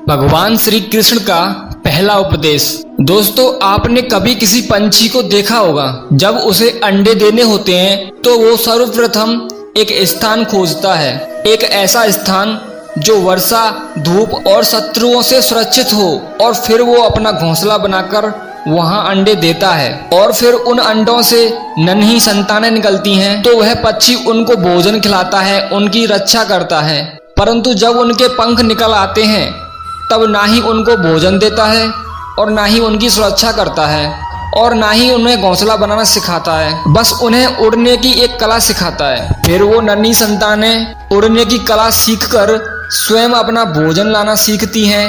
भगवान श्री कृष्ण का पहला उपदेश। दोस्तों, आपने कभी किसी पंछी को देखा होगा। जब उसे अंडे देने होते हैं तो वो सर्वप्रथम एक स्थान खोजता है, एक ऐसा स्थान जो वर्षा, धूप और शत्रुओं से सुरक्षित हो, और फिर वो अपना घोंसला बनाकर वहां अंडे देता है। और फिर उन अंडों से नन्ही संतानें निकलती हैं तो वह पक्षी उनको भोजन खिलाता है, उनकी रक्षा करता है। परंतु जब उनके पंख निकल आते हैं तब ना ही उनको भोजन देता है और ना ही उनकी सुरक्षा करता है और ना ही उन्हें घोंसला बनाना सिखाता है, बस उन्हें उड़ने की एक कला सिखाता है। फिर वो नन्ही संतानें उड़ने की कला सीखकर स्वयं अपना भोजन लाना सीखती हैं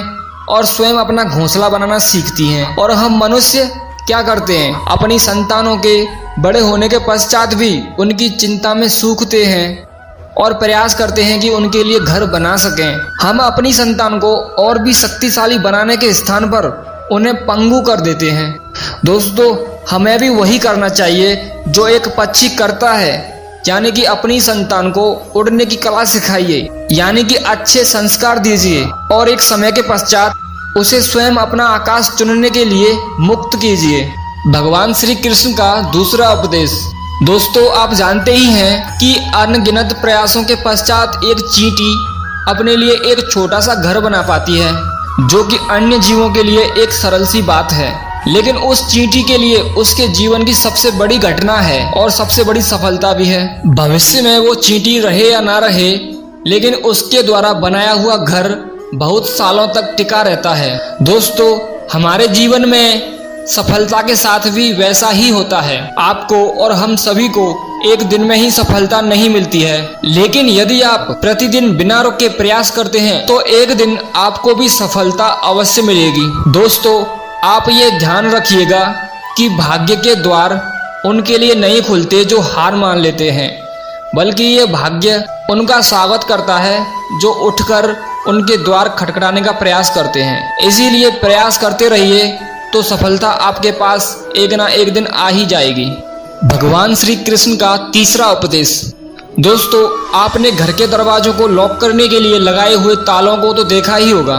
और स्वयं अपना घोंसला बनाना सीखती हैं। और हम मनुष्य क्या करते हैं, अपनी संतानों के बड़े होने के पश्चात भी उनकी चिंता में सूखते हैं और प्रयास करते हैं कि उनके लिए घर बना सकें। हम अपनी संतान को और भी शक्तिशाली बनाने के स्थान पर उन्हें पंगु कर देते हैं। दोस्तों, हमें भी वही करना चाहिए जो एक पक्षी करता है, यानी कि अपनी संतान को उड़ने की कला सिखाइए, यानी कि अच्छे संस्कार दीजिए और एक समय के पश्चात उसे स्वयं अपना आकाश चुनने के लिए मुक्त कीजिए। भगवान श्री कृष्ण का दूसरा उपदेश। दोस्तों, आप जानते ही हैं कि अनगिनत प्रयासों के पश्चात एक चींटी अपने लिए एक छोटा सा घर बना पाती है, जो कि अन्य जीवों के लिए एक सरल सी बात है, लेकिन उस चींटी के लिए उसके जीवन की सबसे बड़ी घटना है और सबसे बड़ी सफलता भी है। भविष्य में वो चींटी रहे या ना रहे, लेकिन उसके द्वारा बनाया हुआ घर बहुत सालों तक टिका रहता है। दोस्तों, हमारे जीवन में सफलता के साथ भी वैसा ही होता है। आपको और हम सभी को एक दिन में ही सफलता नहीं मिलती है, लेकिन यदि आप प्रतिदिन बिना रुके प्रयास करते हैं तो एक दिन आपको भी सफलता अवश्य मिलेगी। दोस्तों, आप ये ध्यान रखिएगा कि भाग्य के द्वार उनके लिए नहीं खुलते जो हार मान लेते हैं, बल्कि ये भाग्य उनका स्वागत करता है जो उठकर उनके द्वार खटखटाने का प्रयास करते हैं। इसीलिए प्रयास करते रहिए तो सफलता आपके पास एक ना एक दिन आ ही जाएगी। भगवान श्री कृष्ण का तीसरा उपदेश। दोस्तों, आपने घर के दरवाजों को लॉक करने के लिए लगाए हुए तालों को तो देखा ही होगा।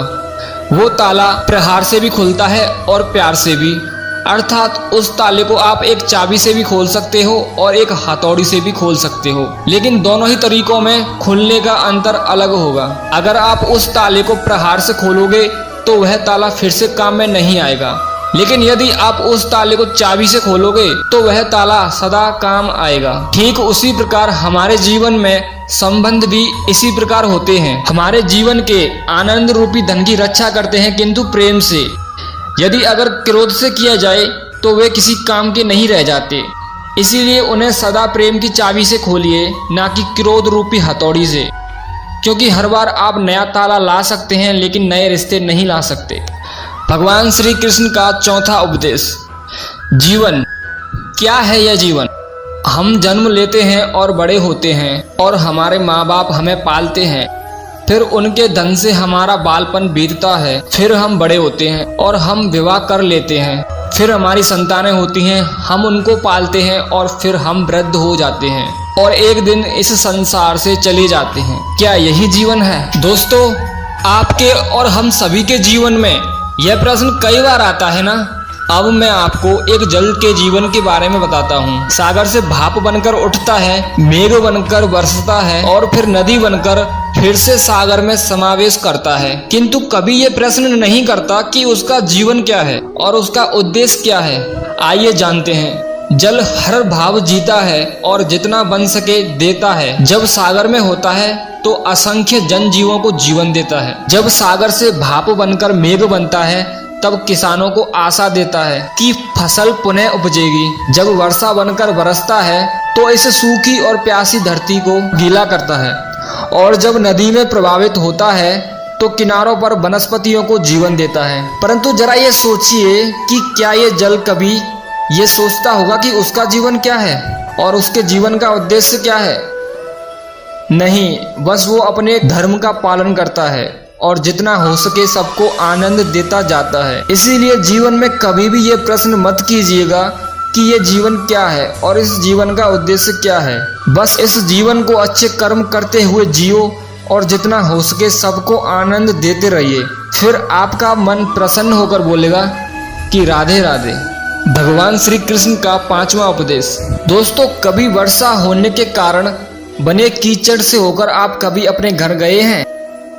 वो ताला प्रहार से भी खुलता है और प्यार से भी, अर्थात उस ताले को आप एक चाबी से भी खोल सकते हो और एक हथौड़ी से भी खोल सकते हो, लेकिन दोनों ही तरीकों में खुलने का अंतर अलग होगा। अगर आप उस ताले को प्रहार से खोलोगे तो वह ताला फिर से काम में नहीं आएगा, लेकिन यदि आप उस ताले को चाबी से खोलोगे तो वह ताला सदा काम आएगा। ठीक उसी प्रकार हमारे जीवन में संबंध भी इसी प्रकार होते हैं। हमारे जीवन के आनंद रूपी धन की रक्षा करते हैं, किंतु प्रेम से। यदि अगर क्रोध से किया जाए तो वे किसी काम के नहीं रह जाते। इसीलिए उन्हें सदा प्रेम की चाबी से खोलिए, ना कि क्रोध रूपी हथौड़ी से, क्योंकि हर बार आप नया ताला ला सकते हैं लेकिन नए रिश्ते नहीं ला सकते। भगवान श्री कृष्ण का चौथा उपदेश। जीवन क्या है? यह जीवन, हम जन्म लेते हैं और बड़े होते हैं और हमारे माँ बाप हमें पालते हैं, फिर उनके धन से हमारा बालपन बीतता है, फिर हम बड़े होते हैं और हम विवाह कर लेते हैं, फिर हमारी संतानें होती हैं, हम उनको पालते हैं और फिर हम वृद्ध हो जाते हैं और एक दिन इस संसार से चले जाते हैं। क्या यही जीवन है? दोस्तों, आपके और हम सभी के जीवन में यह प्रश्न कई बार आता है ना। अब मैं आपको एक जल के जीवन के बारे में बताता हूँ। सागर से भाप बनकर उठता है, मेघ बनकर बरसता है और फिर नदी बनकर फिर से सागर में समावेश करता है, किंतु कभी ये प्रश्न नहीं करता कि उसका जीवन क्या है और उसका उद्देश्य क्या है। आइए जानते हैं। जल हर भाव जीता है और जितना बन सके देता है। जब सागर में होता है तो असंख्य जनजीवों को जीवन देता है। जब सागर से भाप बनकर मेघ बनता है तब किसानों को आशा देता है कि फसल पुनः उपजेगी। जब वर्षा बनकर बरसता है तो इस सूखी और प्यासी धरती को गीला करता है, और जब नदी में प्रभावित होता है तो किनारों पर वनस्पतियों को जीवन देता है। परंतु जरा ये सोचिए कि क्या ये जल कभी ये सोचता होगा कि उसका जीवन क्या है और उसके जीवन का उद्देश्य क्या है? नहीं, बस वो अपने धर्म का पालन करता है और जितना हो सके सबको आनंद देता जाता है। इसीलिए जीवन में कभी भी ये प्रश्न मत कीजिएगा कि ये जीवन क्या है और इस जीवन का उद्देश्य क्या है। बस इस जीवन को अच्छे कर्म करते हुए जियो और जितना हो सके सबको आनंद देते रहिए। फिर आपका मन प्रसन्न होकर बोलेगा कि राधे राधे। भगवान श्री कृष्ण का 5वां उपदेश। दोस्तों, कभी वर्षा होने के कारण बने कीचड़ से होकर आप कभी अपने घर गए हैं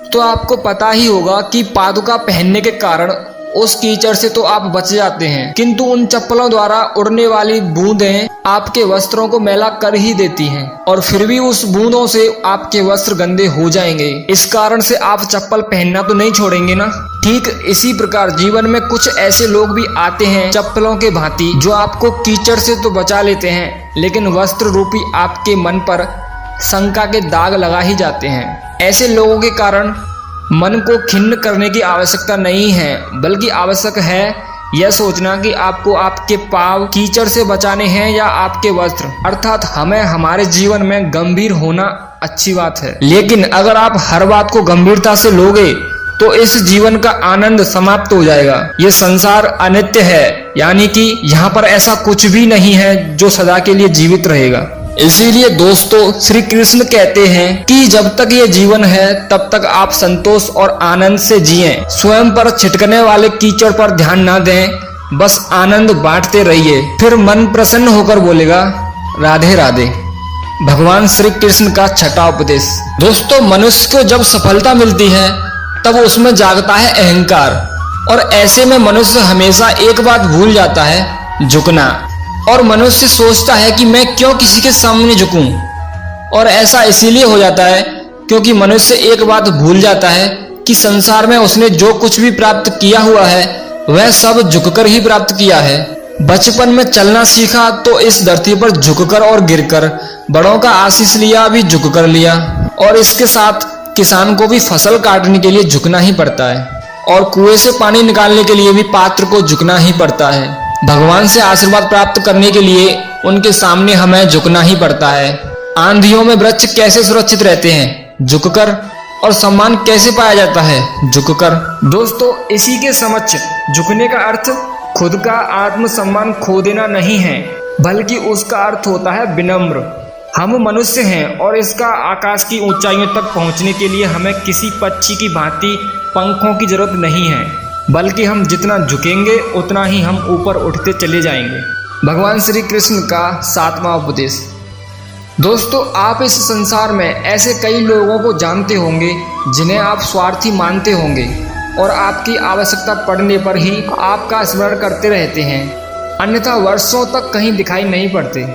तो आपको पता ही होगा कि पादुका पहनने के कारण उस कीचड़ से तो आप बच जाते हैं, किंतु उन चप्पलों द्वारा उड़ने वाली बूंदें आपके वस्त्रों को मैला कर ही देती हैं और फिर भी उस बूंदों से आपके वस्त्र गंदे हो जाएंगे। इस कारण से आप चप्पल पहनना तो नहीं छोड़ेंगे ना। ठीक इसी प्रकार जीवन में कुछ ऐसे लोग भी आते हैं चप्पलों के भांति, जो आपको कीचड़ से तो बचा लेते हैं लेकिन वस्त्र रूपी आपके मन पर शंका के दाग लगा ही जाते हैं। ऐसे लोगों के कारण मन को खिन्न करने की आवश्यकता नहीं है, बल्कि आवश्यक है यह सोचना कि आपको आपके पांव कीचड़ से बचाने हैं या आपके वस्त्र। अर्थात हमें हमारे जीवन में गंभीर होना अच्छी बात है, लेकिन अगर आप हर बात को गंभीरता से लोगे तो इस जीवन का आनंद समाप्त हो जाएगा। ये संसार अनित्य है, यानी कि यहाँ पर ऐसा कुछ भी नहीं है जो सदा के लिए जीवित रहेगा। इसीलिए दोस्तों, श्री कृष्ण कहते हैं कि जब तक ये जीवन है तब तक आप संतोष और आनंद से जिएं। स्वयं पर छिटकने वाले कीचड़ पर ध्यान ना दें, बस आनंद बांटते रहिए। फिर मन प्रसन्न होकर बोलेगा राधे राधे। भगवान श्री कृष्ण का 6वां उपदेश। दोस्तों, मनुष्य को जब सफलता मिलती है तब उसमें जागता है अहंकार, और ऐसे में मनुष्य हमेशा एक बात भूल जाता है, झुकना। और मनुष्य सोचता है कि मैं क्यों किसी के सामने झुकूं, और ऐसा इसीलिए हो जाता है क्योंकि मनुष्य एक बात भूल जाता है कि संसार में उसने जो कुछ भी प्राप्त किया हुआ है वह सब झुककर ही प्राप्त किया है। बचपन में चलना सीखा तो इस धरती पर झुककर और गिरकर, बड़ों का आशीष लिया भी झुककर लिया, और इसके साथ किसान को भी फसल काटने के लिए झुकना ही पड़ता है, और कुएं से पानी निकालने के लिए भी पात्र को झुकना ही पड़ता है। भगवान से आशीर्वाद प्राप्त करने के लिए उनके सामने हमें झुकना ही पड़ता है। आंधियों में वृक्ष कैसे सुरक्षित रहते हैं? झुककर। और सम्मान कैसे पाया जाता है? झुककर। दोस्तों, इसी के समक्ष झुकने का अर्थ खुद का आत्मसम्मान खो देना नहीं है, बल्कि उसका अर्थ होता है विनम्र। हम मनुष्य हैं और इसका आकाश की ऊंचाइयों तक पहुंचने के लिए हमें किसी पक्षी की भांति पंखों की जरूरत नहीं है, बल्कि हम जितना झुकेंगे उतना ही हम ऊपर उठते चले जाएंगे। भगवान श्री कृष्ण का 7वां उपदेश। दोस्तों, आप इस संसार में ऐसे कई लोगों को जानते होंगे जिन्हें आप स्वार्थी मानते होंगे और आपकी आवश्यकता पड़ने पर ही आपका स्मरण करते रहते हैं, अन्यथा वर्षों तक कहीं दिखाई नहीं पड़ते।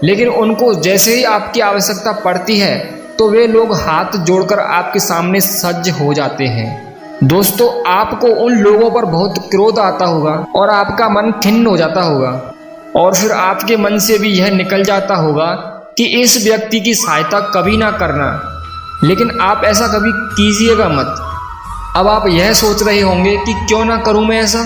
लेकिन उनको जैसे ही आपकी आवश्यकता पड़ती है तो वे लोग हाथ जोड़कर आपके सामने सज्ज हो जाते हैं। दोस्तों, आपको उन लोगों पर बहुत क्रोध आता होगा और आपका मन खिन्न हो जाता होगा, और फिर आपके मन से भी यह निकल जाता होगा कि इस व्यक्ति की सहायता कभी ना करना। लेकिन आप ऐसा कभी कीजिएगा मत। अब आप यह सोच रहे होंगे कि क्यों ना करूं मैं ऐसा,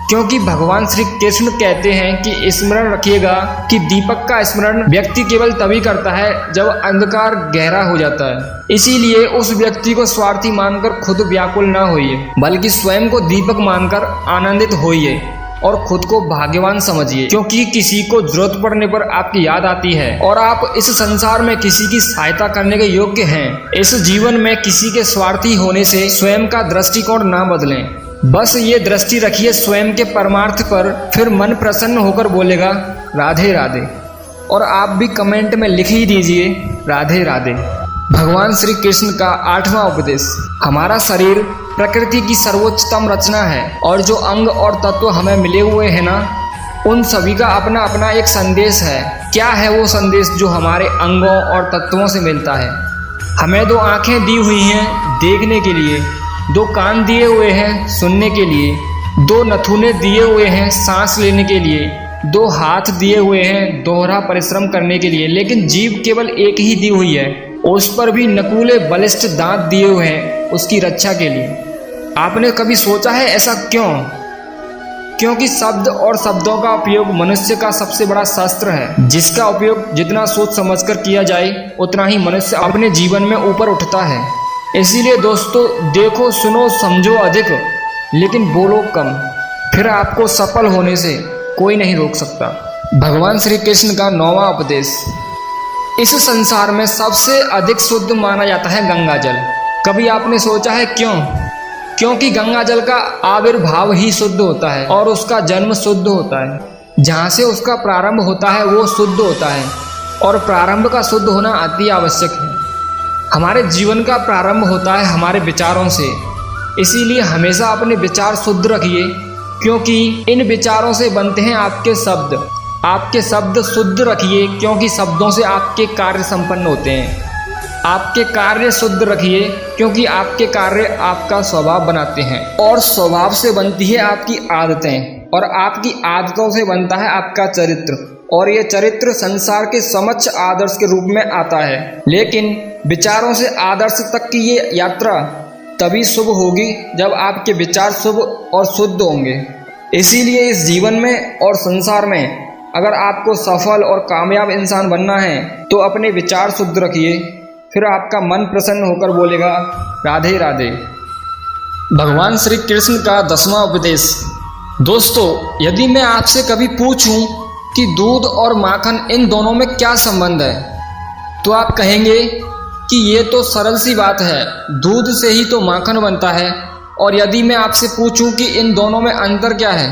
क्योंकि भगवान श्री कृष्ण कहते हैं कि स्मरण रखिएगा कि दीपक का स्मरण व्यक्ति केवल तभी करता है जब अंधकार गहरा हो जाता है। इसीलिए उस व्यक्ति को स्वार्थी मानकर खुद व्याकुल न होइए, बल्कि स्वयं को दीपक मानकर आनंदित होइए और खुद को भाग्यवान समझिए, क्योंकि किसी को जरूरत पड़ने पर आपकी याद आती है और आप इस संसार में किसी की सहायता करने के योग्य हैं। इस जीवन में किसी के स्वार्थी होने से स्वयं का दृष्टिकोण ना बदलें, बस ये दृष्टि रखिए स्वयं के परमार्थ पर। फिर मन प्रसन्न होकर बोलेगा राधे राधे, और आप भी कमेंट में लिख ही दीजिए राधे राधे। भगवान श्री कृष्ण का 8वां उपदेश। हमारा शरीर प्रकृति की सर्वोच्चतम रचना है, और जो अंग और तत्व हमें मिले हुए हैं ना, उन सभी का अपना अपना एक संदेश है। क्या है वो संदेश जो हमारे अंगों और तत्वों से मिलता है? हमें 2 आंखें दी हुई हैं देखने के लिए, 2 कान दिए हुए हैं सुनने के लिए, 2 नथुने दिए हुए हैं सांस लेने के लिए, 2 हाथ दिए हुए हैं दोहरा परिश्रम करने के लिए, लेकिन जीभ केवल एक ही दी हुई है, उस पर भी नकुले बलिष्ठ दांत दिए हुए हैं उसकी रक्षा के लिए। आपने कभी सोचा है ऐसा क्यों? क्योंकि शब्द और शब्दों का उपयोग मनुष्य का सबसे बड़ा शस्त्र है, जिसका उपयोग जितना सोच समझकर किया जाए उतना ही मनुष्य अपने जीवन में ऊपर उठता है। इसीलिए दोस्तों, देखो सुनो समझो अधिक, लेकिन बोलो कम, फिर आपको सफल होने से कोई नहीं रोक सकता। भगवान श्री कृष्ण का 9वां उपदेश। इस संसार में सबसे अधिक शुद्ध माना जाता है गंगा जल। कभी आपने सोचा है क्यों? क्योंकि गंगा जल का आविर्भाव ही शुद्ध होता है और उसका जन्म शुद्ध होता है। जहाँ से उसका प्रारंभ होता है वो शुद्ध होता है और प्रारंभ का शुद्ध होना अति आवश्यक है। हमारे जीवन का प्रारंभ होता है हमारे विचारों से, इसीलिए हमेशा अपने विचार शुद्ध रखिए, क्योंकि इन विचारों से बनते हैं आपके शब्द। आपके शब्द शुद्ध रखिए, क्योंकि शब्दों से आपके कार्य संपन्न होते हैं। आपके कार्य शुद्ध रखिए, क्योंकि आपके कार्य आपका स्वभाव बनाते हैं और स्वभाव से बनती है आपकी आदतें और आपकी आदतों से बनता है आपका चरित्र और ये चरित्र संसार के समक्ष आदर्श के रूप में आता है। लेकिन विचारों से आदर्श तक की ये यात्रा तभी शुभ होगी जब आपके विचार शुभ और शुद्ध होंगे। इसीलिए इस जीवन में और संसार में अगर आपको सफल और कामयाब इंसान बनना है तो अपने विचार शुद्ध रखिए, फिर आपका मन प्रसन्न होकर बोलेगा राधे राधे। भगवान श्री कृष्ण का 10वां उपदेश। दोस्तों, यदि मैं आपसे कभी पूछूं कि दूध और माखन इन दोनों में क्या संबंध है, तो आप कहेंगे कि ये तो सरल सी बात है, दूध से ही तो माखन बनता है। और यदि मैं आपसे पूछूं कि इन दोनों में अंतर क्या है,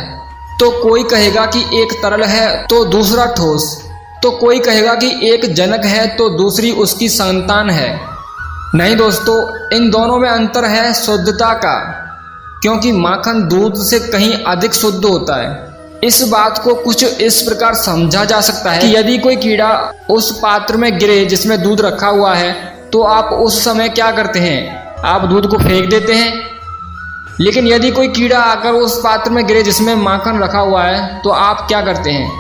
तो कोई कहेगा कि एक तरल है तो दूसरा ठोस, तो कोई कहेगा कि एक जनक है तो दूसरी उसकी संतान है। नहीं दोस्तों, इन दोनों में अंतर है शुद्धता का, क्योंकि माखन दूध से कहीं अधिक शुद्ध होता है। इस बात को कुछ इस प्रकार समझा जा सकता है कि यदि कोई कीड़ा उस पात्र में गिरे जिसमें दूध रखा हुआ है, तो आप उस समय क्या करते हैं? आप दूध को फेंक देते हैं। लेकिन यदि कोई कीड़ा आकर उस पात्र में गिरे जिसमें माखन रखा हुआ है, तो आप क्या करते हैं?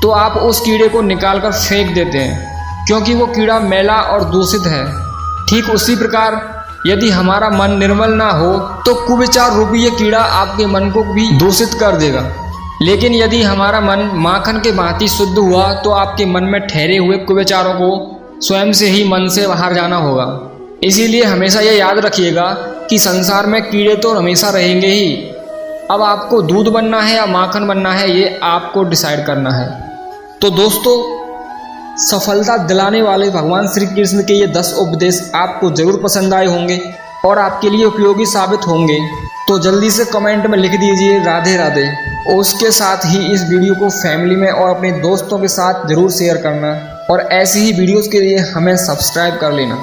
तो आप उस कीड़े को निकालकर फेंक देते हैं, क्योंकि वो कीड़ा मैला और दूषित है। ठीक उसी प्रकार यदि हमारा मन निर्मल ना हो तो कुविचार रूपी ये कीड़ा आपके मन को भी दूषित कर देगा। लेकिन यदि हमारा मन माखन के भांति शुद्ध हुआ तो आपके मन में ठहरे हुए कुविचारों को स्वयं से ही मन से बाहर जाना होगा। इसीलिए हमेशा ये याद रखिएगा कि संसार में कीड़े तो हमेशा रहेंगे ही। अब आपको दूध बनना है या माखन बनना है, ये आपको डिसाइड करना है। तो दोस्तों, सफलता दिलाने वाले भगवान श्री कृष्ण के ये 10 उपदेश आपको जरूर पसंद आए होंगे और आपके लिए उपयोगी साबित होंगे। तो जल्दी से कमेंट में लिख दीजिए राधे राधे। और उसके साथ ही इस वीडियो को फैमिली में और अपने दोस्तों के साथ जरूर शेयर करना और ऐसी ही वीडियोस के लिए हमें सब्सक्राइब कर लेना।